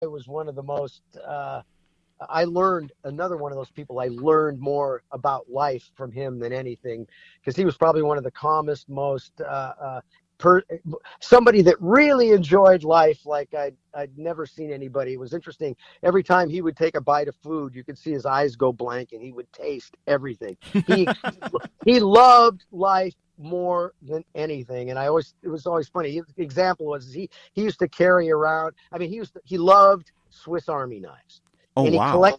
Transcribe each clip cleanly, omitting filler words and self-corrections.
was one of the most, I learned, another one of those people, I learned more about life from him than anything, because he was probably one of the calmest, most, per, somebody that really enjoyed life like I'd never seen anybody. It was interesting. Every time he would take a bite of food, you could see his eyes go blank and he would taste everything. He he loved life more than anything. And it was always funny. His example was he used to carry around, I mean, he loved Swiss Army knives, Oh, and wow.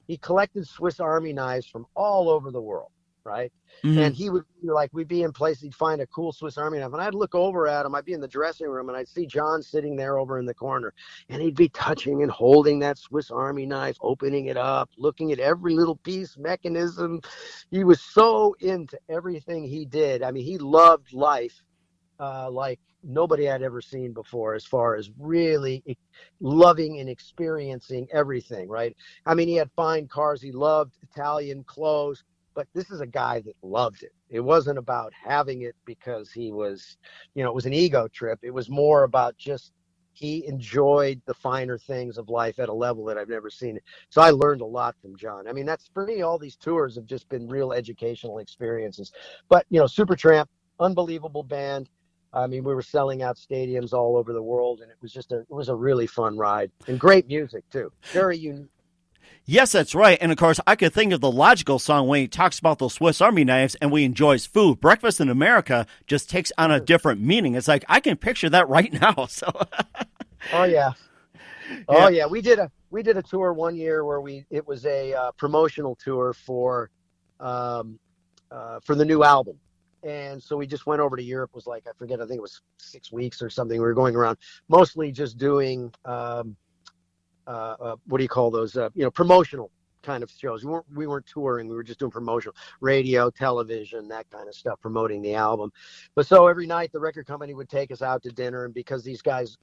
he collected Swiss Army knives from all over the world, right? And Hmm. he would like, we'd be in place, he'd find a cool Swiss Army knife, and I'd look over at him. I'd be in the dressing room, and I'd see John sitting there over in the corner, and he'd be touching and holding that Swiss Army knife, opening it up, looking at every little piece, mechanism. He was so into everything he did. I mean, he loved life like nobody I'd ever seen before, as far as really loving and experiencing everything, right? I mean, he had fine cars. He loved Italian clothes, but this is a guy that loved it. It wasn't about having it because he was, it was an ego trip. It was more about just he enjoyed the finer things of life at a level that I've never seen. So I learned a lot from John. I mean, that's for me, all these tours have just been real educational experiences. But, Supertramp, unbelievable band. I mean, we were selling out stadiums all over the world, and it was a really fun ride, and great music too. Very unique. Yes, that's right. And of course, I could think of the logical song when he talks about those Swiss Army knives and we enjoys food. Breakfast in America just takes on a different meaning. It's like I can picture that right now. So, Oh yeah, oh yeah. yeah. We did a tour one year where it was a promotional tour for the new album. And so we just went over to Europe. It was like, I forget, I think it was 6 weeks or something. We were going around mostly just doing what do you call those? Promotional kind of shows. We weren't touring. We were just doing promotional radio, television, that kind of stuff, promoting the album. But so every night the record company would take us out to dinner, and because these guys,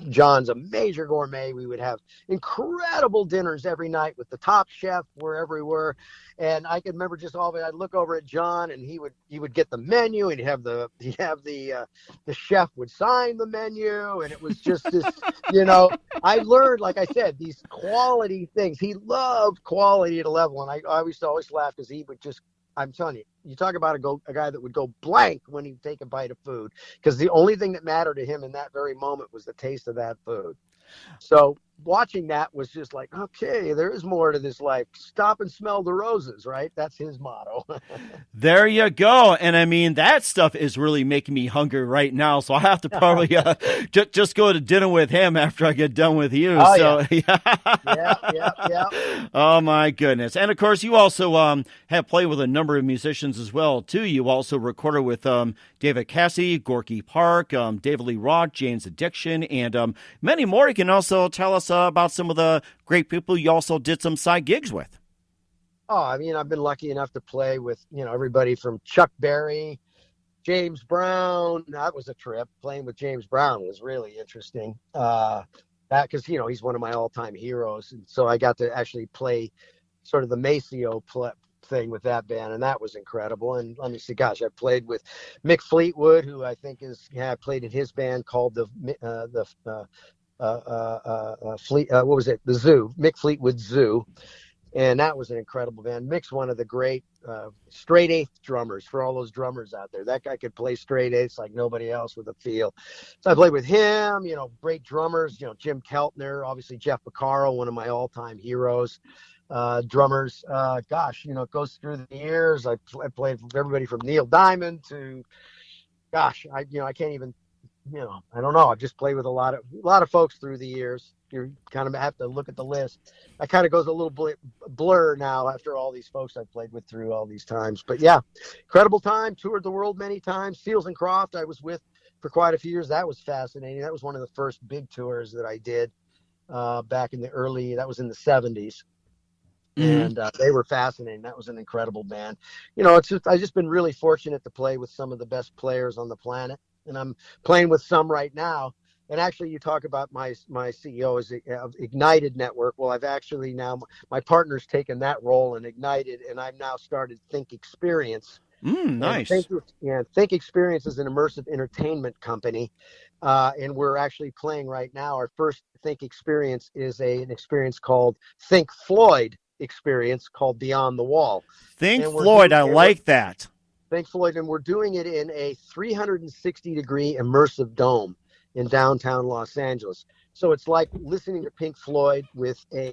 John's a major gourmet, we would have incredible dinners every night with the top chef wherever we were. And I can remember just all of it. I'd look over at John, and he would get the menu, and the chef would sign the menu, and it was just this, I learned, like I said, these quality things. He loved quality at a level, and I used to always laugh because he would just. I'm telling you, you talk about a guy that would go blank when he'd take a bite of food, because the only thing that mattered to him in that very moment was the taste of that food. So watching that was just like, okay, there is more to this life. Stop and smell the roses, right? That's his motto. There you go. And I mean, that stuff is really making me hungry right now. So I have to probably just go to dinner with him after I get done with you. Oh yeah, So, yeah. yeah, yeah, yeah. Oh, my goodness. And of course, you also have played with a number of musicians as well, too. You also recorded with David Cassidy, Gorky Park, David Lee Roth, Jane's Addiction, and many more. You can also tell us about some of the great people you also did some side gigs with. Oh, I mean, I've been lucky enough to play with, everybody from Chuck Berry, James Brown. That was a trip. Playing with James Brown was really interesting. That because, he's one of my all-time heroes. And so I got to actually play sort of the Maceo thing with that band, and that was incredible. And let me see, gosh, I played with Mick Fleetwood, who I think I played in his band called what was it? The Zoo, Mick Fleetwood Zoo. And that was an incredible band. Mick's one of the great straight eighth drummers, for all those drummers out there. That guy could play straight eighths like nobody else with a feel. So I played with him, great drummers, Jim Keltner, obviously Jeff Pocaro, one of my all-time heroes, drummers. Gosh, it goes through the years. I played with everybody from Neil Diamond to, gosh, I can't even, I don't know. I've just played with a lot of folks through the years. You kind of have to look at the list. That kind of goes a little blur now after all these folks I've played with through all these times. But yeah, incredible time. Toured the world many times. Seals and Croft I was with for quite a few years. That was fascinating. That was one of the first big tours that I did back in that was in the 70s. Mm-hmm. And they were fascinating. That was an incredible band. I've just been really fortunate to play with some of the best players on the planet. And I'm playing with some right now. And actually, you talk about my CEO of Ignited Network. Well, I've actually now, my partner's taken that role in Ignited, and I've now started Think Experience. Nice. Think Experience is an immersive entertainment company and we're actually playing right now. Our first Think experience is an experience called Think Floyd experience called Beyond the Wall. Think And Floyd, I like that. Think Floyd, and we're doing it in a 360-degree immersive dome in downtown Los Angeles. So it's like listening to Pink Floyd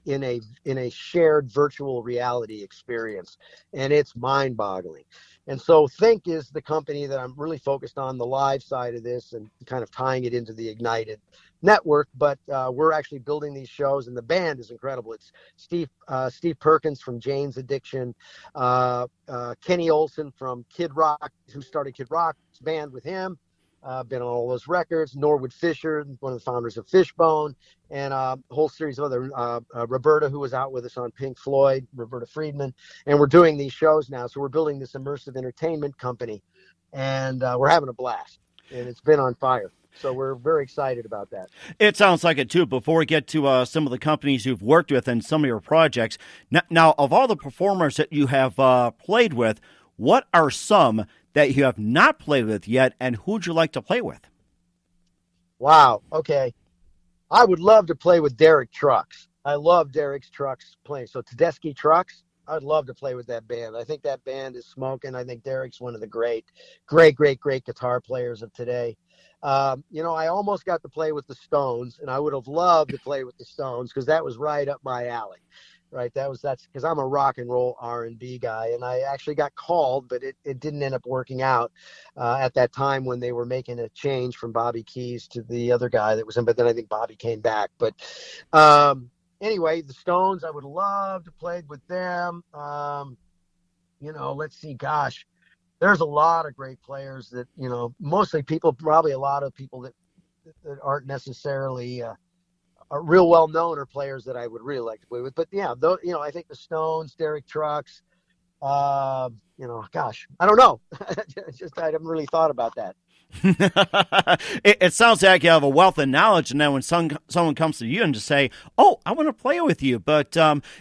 in a shared virtual reality experience, and it's mind-boggling. And so Think is the company that I'm really focused on the live side of this and kind of tying it into the Ignited network. But we're actually building these shows, and the band is incredible. It's Steve Perkins from Jane's Addiction, Kenny Olson from Kid Rock, who started Kid Rock's band with him. Been on all those records. Norwood Fisher, one of the founders of Fishbone, and a whole series of other, Roberta, who was out with us on Pink Floyd, Roberta Friedman. And we're doing these shows now. So we're building this immersive entertainment company, and we're having a blast, and it's been on fire. So we're very excited about that. It sounds like it, too. Before we get to some of the companies you've worked with and some of your projects, now of all the performers that you have played with, what are some that you have not played with yet, and who'd you like to play with? Wow. Okay. I would love to play with Derek Trucks. I love Derek's Trucks playing. So Tedeschi Trucks, I'd love to play with that band. I think that band is smoking. I think Derek's one of the great guitar players of today. I almost got to play with the Stones, and I would have loved to play with the Stones because that was right up my alley. Right, that's because I'm a rock and roll R&B guy, and I actually got called, but it didn't end up working out at that time when they were making a change from Bobby Keys to the other guy that was in. But then I think Bobby came back. But anyway, the Stones, I would love to play with them. Let's see. Gosh, there's a lot of great players that mostly probably a lot of people that aren't necessarily. Real well known are players that I would really like to play with, but yeah, I think the Stones, Derek Trucks, gosh, I don't know. I haven't really thought about that. It sounds like you have a wealth of knowledge, and then when someone comes to you and just say, "Oh, I want to play with you," but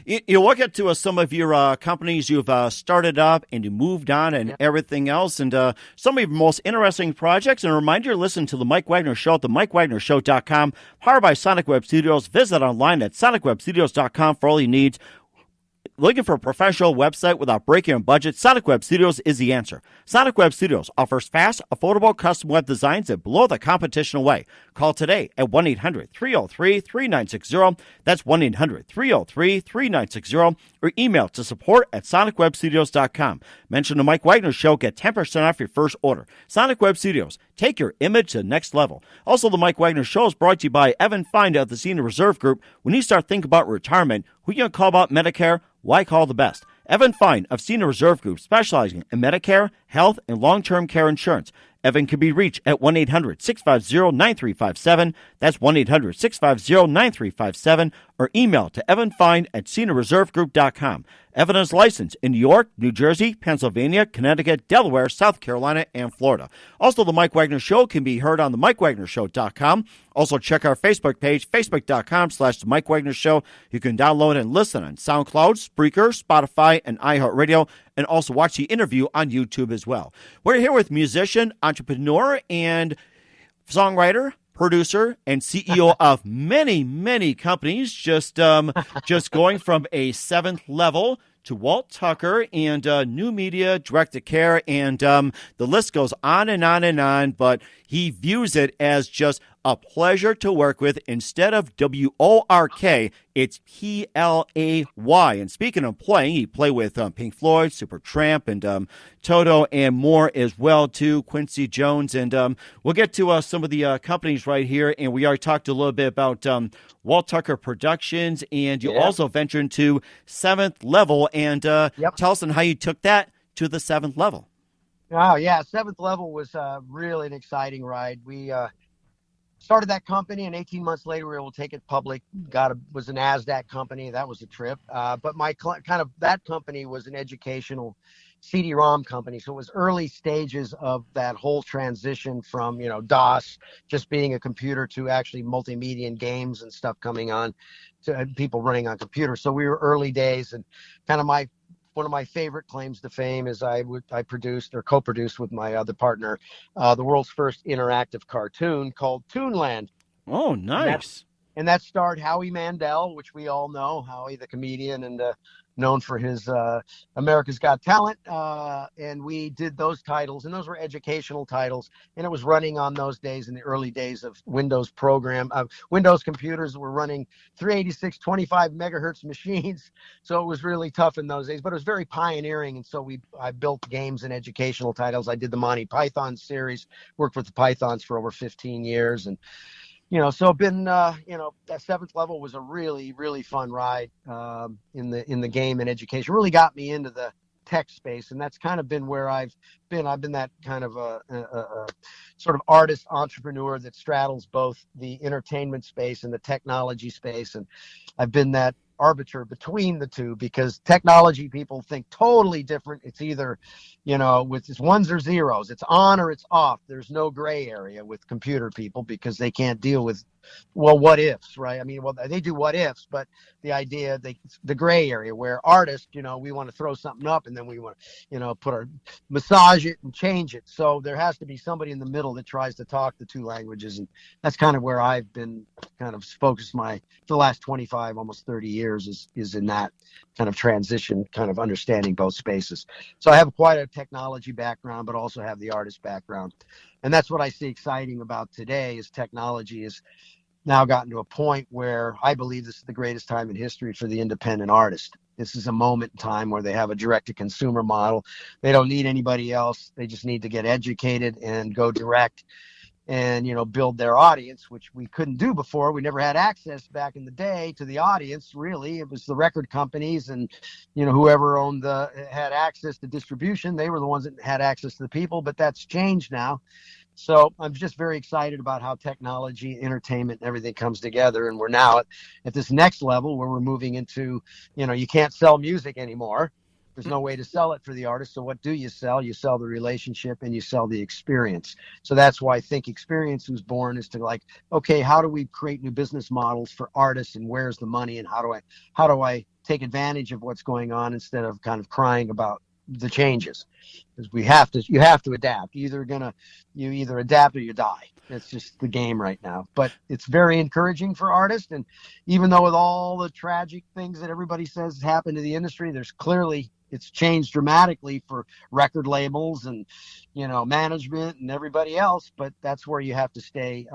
you look at some of your companies you've started up and you moved on and everything else, and some of your most interesting projects. And a reminder, listen to the Mike Wagner Show at the MikeWagnerShow.com, powered by Sonic Web Studios. Visit online at SonicWebStudios.com for all your needs. Looking for a professional website without breaking your budget? Sonic Web Studios is the answer. Sonic Web Studios offers fast, affordable custom web designs that blow the competition away. Call today at 1-800-303-3960. That's 1-800-303-3960. Or email to support@sonicwebstudios.com. Mention the Mike Wagner Show. Get 10% off your first order. Sonic Web Studios. Take your image to the next level. Also, the Mike Wagner Show is brought to you by Evan Fine of the Senior Reserve Group. When you start thinking about retirement, who you going to call about Medicare? Why call the best? Evan Fine of Senior Reserve Group, specializing in Medicare, health, and long-term care insurance. Evan can be reached at 1-800-650-9357. That's 1-800-650-9357. Or email to evanfine@seniorreservegroup.com. Evan is licensed in New York, New Jersey, Pennsylvania, Connecticut, Delaware, South Carolina, and Florida. Also, the Mike Wagner Show can be heard on the MikeWagnerShow.com. Also, check our Facebook page, facebook.com/The Mike Wagner Show. You can download and listen on SoundCloud, Spreaker, Spotify, and iHeartRadio, and also watch the interview on YouTube as well. We're here with musician, entrepreneur, and songwriter, producer, and CEO of many, many companies, just going from a 7th level to Walt Tucker and new media, direct-to-care, and the list goes on and on and on, but he views it as just a pleasure to work with. Instead of WORK, it's PLAY. And speaking of playing, he played with Pink Floyd, Supertramp, and Toto, and more as well, too, Quincy Jones. And we'll get to some of the companies right here, and we already talked a little bit about Walt Tucker Productions, and you also ventured into 7th level, and tell us on how you took that to the 7th level. Oh, yeah. 7th level was really an exciting ride. We started that company, and 18 months later, we were able to take it public. Was a NASDAQ company. That was a trip. But that company was an educational CD-ROM company. So it was early stages of that whole transition from, DOS, just being a computer, to actually multimedia and games and stuff coming on, to people running on computers. So we were early days, and kind of my one of my favorite claims to fame is I produced or co-produced with my other partner the world's first interactive cartoon called Toonland. Oh, nice. And that starred Howie Mandel, which we all know, Howie the comedian, and known for his America's Got Talent. And we did those titles, and those were educational titles. And it was running on those days in the early days of Windows Windows computers were running 386, 25 megahertz machines. So it was really tough in those days, but it was very pioneering. And so I built games and educational titles. I did the Monty Python series, worked with the Pythons for over 15 years. And so been, that 7th Level was a really, really fun ride in the game and education. Really got me into the tech space, and that's kind of been where I've been. I've been that kind of a sort of artist entrepreneur that straddles both the entertainment space and the technology space, and I've been that arbiter between the two, because technology people think totally different. It's either, it's ones or zeros. It's on or it's off. There's no gray area with computer people because they can't deal with, what ifs, right? I mean, they do what ifs, but the idea, the gray area where artists, we want to throw something up and then we want to, massage it and change it. So there has to be somebody in the middle that tries to talk the two languages. And that's kind of where I've been kind of focused for the last 25, almost 30 years is in that kind of transition, kind of understanding both spaces. So I have quite a technology background, but also have the artist background. And that's what I see exciting about today is technology is now gotten to a point where I believe this is the greatest time in history for the independent artist. This is a moment in time where they have a direct-to-consumer model. They don't need anybody else. They just need to get educated and go direct and, build their audience, which we couldn't do before. We never had access back in the day to the audience, really. It was the record companies and, whoever had access to distribution. They were the ones that had access to the people, but that's changed now. So I'm just very excited about how technology, entertainment, and everything comes together. And we're now at this next level where we're moving into, you can't sell music anymore. There's no way to sell it for the artist. So what do you sell? You sell the relationship and you sell the experience. So that's why I think Experience was born, is to okay, how do we create new business models for artists, and where's the money, and how do I take advantage of what's going on instead of kind of crying about the changes? Because you have to adapt. You either adapt or you die. That's just the game right now. But it's very encouraging for artists. And even though with all the tragic things that everybody says happened to the industry, it's changed dramatically for record labels and, management and everybody else. But that's where you have to stay,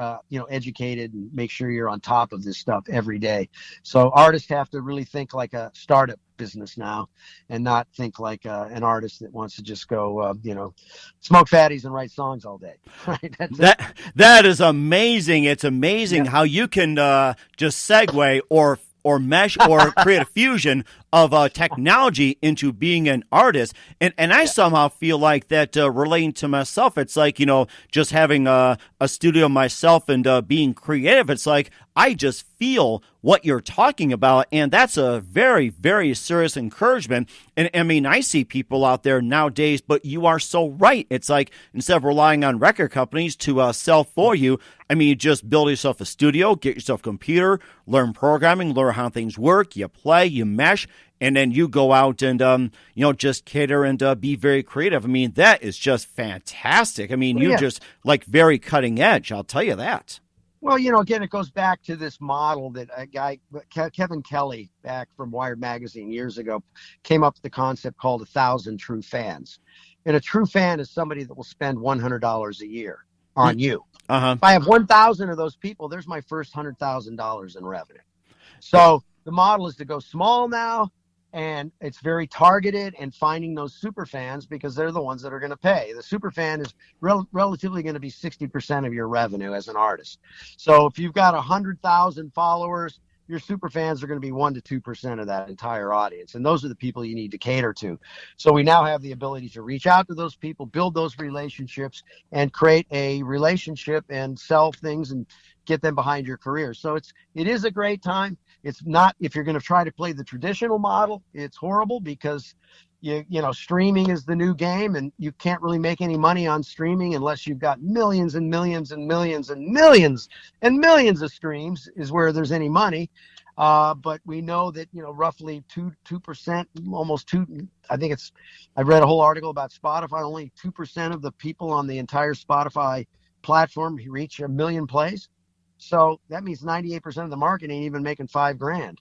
educated and make sure you're on top of this stuff every day. So artists have to really think like a startup business now, and not think like an artist that wants to just go, smoke fatties and write songs all day. Right? That is amazing. It's amazing how you can just segue or mesh or create a fusion of technology into being an artist. And I somehow feel like that relating to myself, it's like, just having a studio myself and being creative. It's like I just feel what you're talking about. And that's a very, very serious encouragement. And I mean, I see people out there nowadays, but you are so right. It's like instead of relying on record companies to sell for you, I mean, you just build yourself a studio, get yourself a computer, learn programming, learn how things work, you play, you mesh, and then you go out and, just cater and be very creative. I mean, that is just fantastic. I mean, you're just very cutting edge. I'll tell you that. Well, again, it goes back to this model that a guy, Kevin Kelly, back from Wired Magazine years ago, came up with the concept called 1,000 true fans. And a true fan is somebody that will spend $100 a year on you. Uh-huh. If I have 1,000 of those people, there's my first $100,000 in revenue. So the model is to go small now, and it's very targeted and finding those super fans, because they're the ones that are going to pay. The super fan is relatively going to be 60% of your revenue as an artist. So if you've got 100,000 followers, your super fans are going to be 1% to 2% of that entire audience. And those are the people you need to cater to. So we now have the ability to reach out to those people, build those relationships, and create a relationship and sell things and get them behind your career. So it is a great time. It's not, if you're going to try to play the traditional model, it's horrible, because streaming is the new game, and you can't really make any money on streaming unless you've got millions and millions and millions and millions and millions of streams is where there's any money. But we know that, roughly 2%, almost two. I read a whole article about Spotify. Only 2% of the people on the entire Spotify platform reach 1 million plays. So that means 98% of the market ain't even making $5,000.